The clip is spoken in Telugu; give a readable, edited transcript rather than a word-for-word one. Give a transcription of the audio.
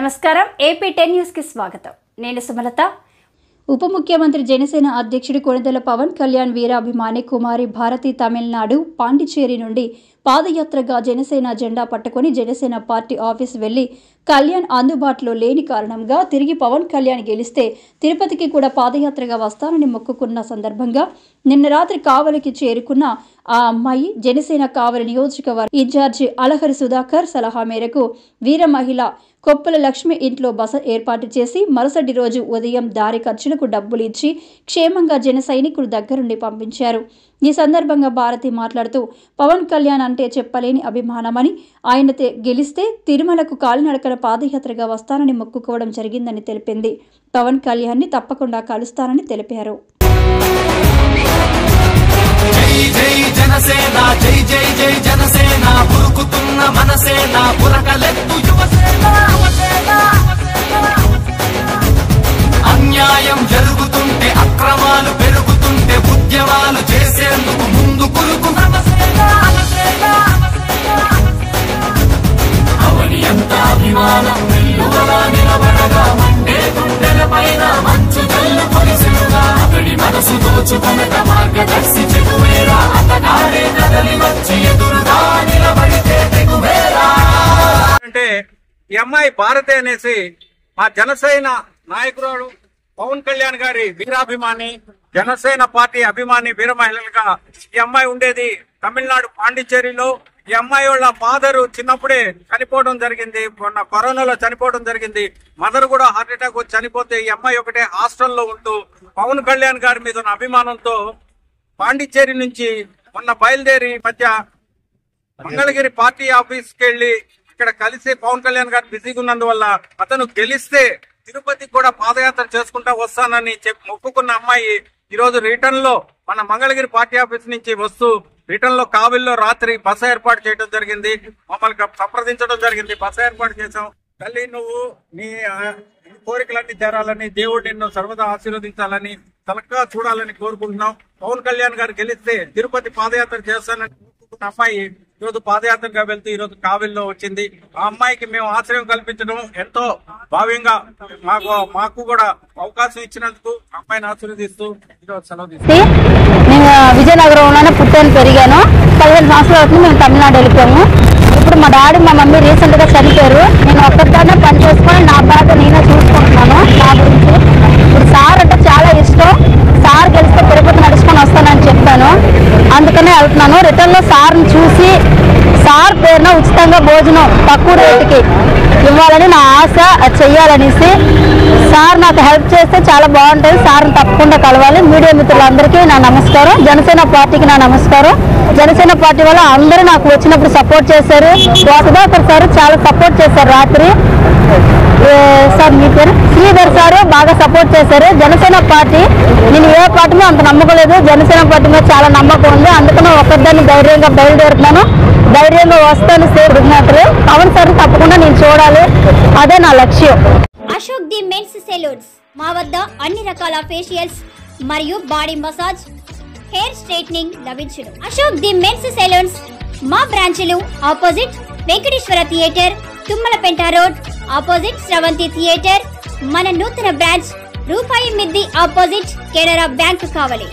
నమస్కారం ఏపీ 10 న్యూస్ కి స్వాగతం. నేను సుమలత. ఉప ముఖ్యమంత్రి జనసేన అధ్యక్షుడు కొణిదెల పవన్ కళ్యాణ్ వీరాభిమాని కుమారి భారతి తమిళనాడు పాండిచేరి నుండి పాదయాత్రగా జనసేన జెండా పట్టుకుని జనసేన పార్టీ ఆఫీస్ వెళ్లి కళ్యాణ్ అందుబాటులో లేని కారణంగా తిరిగి పవన్ కళ్యాణ్ గెలిస్తే తిరుపతికి కూడా పాదయాత్రగా వస్తానని మొక్కుకున్న సందర్భంగా నిన్న రాత్రి కావలికి చేరుకున్న ఆ అమ్మాయి జనసేన కావలి నియోజకవర్గ ఇన్ఛార్జి అలహరి సుధాకర్ సలహా మేరకు వీర మహిళ కొప్పుల లక్ష్మి ఇంట్లో బస ఏర్పాటు చేసి మరుసటి రోజు ఉదయం దారి ఖర్చులకు డబ్బులు ఇచ్చి క్షేమంగా జన సైనికులు దగ్గరుండి పంపించారు. ఈ సందర్భంగా భారతి మాట్లాడుతూ పవన్ కళ్యాణ్ అంటే చెప్పలేని అభిమానమని, ఆయన గెలిస్తే తిరుమలకు కాలినడకన పాదయాత్రగా వస్తానని మొక్కుకోవడం జరిగిందని తెలిపింది. పవన్ కళ్యాణ్ని తప్పకుండా కలుస్తానని తెలిపారు. అన్యాయం జరుగుతుంటే అక్రమాలు పెరుగుతుంటే ఉద్యమాలు చేసేందుకు ముందు కురుకు అవని ఎంత అభిమానం వెల్లువలా నిలబడగా మండే గుండెల పైన మంచు జల్లు పొలిసిరుగా అతడి మనసు దోచుకొనక మార్గదర్శి చెగువేరా అతగాడే కదలి వచ్చి ఎదురుగా నిలబడితే తెగువేరా. అంటే ఈ అమ్మాయి భారతి అనేసి మా జనసేన నాయకురాడు పవన్ కళ్యాణ్ గారి వీరాభిమాని, జనసేన పార్టీ అభిమాని వీర మహిళలుగా ఈ అమ్మాయి ఉండేది తమిళనాడు పాండిచేరిలో. ఈ అమ్మాయి వాళ్ళ ఫాదరు చిన్నప్పుడే చనిపోవడం జరిగింది, మొన్న కరోనాలో చనిపోవడం జరిగింది. మదర్ కూడా హార్ట్ అటాక్ వచ్చి చనిపోతే ఈ అమ్మాయి ఒకటే హాస్టల్లో ఉంటూ పవన్ కళ్యాణ్ గారి మీద ఉన్న అభిమానంతో పాండిచేరి నుంచి మొన్న బయలుదేరి మధ్య మంగళగిరి పార్టీ ఆఫీస్కి వెళ్లి ఇక్కడ కలిసి పవన్ కళ్యాణ్ గారు బిజీగా ఉన్నందువల్ల అతను గెలిస్తే తిరుపతికి కూడా పాదయాత్ర చేసుకుంటా వస్తానని మొక్కుకున్న అమ్మాయి ఈ రోజు రిటర్న్ లో మన మంగళగిరి పార్టీ ఆఫీస్ నుంచి వస్తూ రిటర్న్ లో కావిల్లో రాత్రి బస ఏర్పాటు చేయడం జరిగింది. మమ్మల్ని సంప్రదించడం జరిగింది, బస ఏర్పాటు చేశాం. తల్లి, నువ్వు నీ కోరికలన్నీ తీరాలని, దేవుడు నిన్ను సర్వదా ఆశీర్వదించాలని, తలగా చూడాలని కోరుకుంటున్నాం. పవన్ కళ్యాణ్ గారు గెలిస్తే తిరుపతి పాదయాత్ర చేస్తానని మొక్కుకున్న అమ్మాయి ఈరోజు పాదయాత్రగా వెళ్తూ ఈరోజు కావిల్లో వచ్చింది. ఆ అమ్మాయికి మేము ఆశ్రయం కల్పించడం ఎంతో భావ్యంగా మాకు కూడా అవకాశం ఇచ్చినందుకు అమ్మాయిని ఆశీర్వదిస్తూ ఈరోజు సెలవు తీసుకుంటాం. నేను విజయనగరంలోనే పుట్టాను, పెరిగాను. 15 సంవత్సరాల వరకు మేము తమిళనాడు వెళ్ళిపోయాము. ఇప్పుడు మా డాడీ మా మమ్మీ రీసెంట్ గా చనిపోయారు. నేను ఒక్కరితోనే పని చేసుకొని నా బాధ నేనే చూసుకుంటున్నాను. నా గురించి ఇప్పుడు సార్ అంటే చాలా ఇష్టం. సార్ గెలిస్తే తిరుపతి నడుచుకొని వస్తానని చెప్పాను, అందుకనే వెళ్తున్నాను. రిటర్న్ లో సార్ని చూసి సార్ పేరున ఉచితంగా భోజనం తక్కువ రేటుకి ఇవ్వాలని నా ఆశ, అది చెయ్యాలనేసి. సార్ నాకు హెల్ప్ చేస్తే చాలా బాగుంటుంది. సార్ని తప్పకుండా కలవాలి. మీడియా మిత్రులందరికీ నా నమస్కారం, జనసేన పార్టీకి నా నమస్కారం. జనసేన పార్టీ వల్ల అందరూ నాకు వచ్చినప్పుడు సపోర్ట్ చేశారు. సుధాకర్ సార్ చాలా సపోర్ట్ చేశారు. రాత్రి సార్ మీ పేరు శ్రీధర్ సారు బాగా సపోర్ట్ చేశారు. జనసేన పార్టీ, నేను ఏ పార్టీ మీద అంత నమ్మకం లేదు, జనసేన పార్టీ మీద చాలా నమ్మకం ఉంది. అందుకనే ఒక్కదాన్ని ధైర్యంగా బయలుదేరుతున్నాను. ధైర్యంగా వస్తాను. సేపుడున్నట్లు పవన్ సార్ తప్పకుండా నేను చూడాలి, అదే నా లక్ష్యం. అశోక్ ది మెన్స్ సెలూన్స్ మా వద్ద అన్ని రకాల ఫేషియల్స్ మరియు బాడీ మసాజ్, హెయిర్ స్ట్రైట్నింగ్ లభించును. అశోక్ ది మెన్స్ సెలూన్స్ మా బ్రాంచ్లు opposite Venkateswara theatre, Tummalapenta road opposite Sravanthi theatre. మన నూతన బ్రాంచ్ రూపాయి మిద్ది ఆపోజిట్ కెనరా బ్యాంక్ కావలి.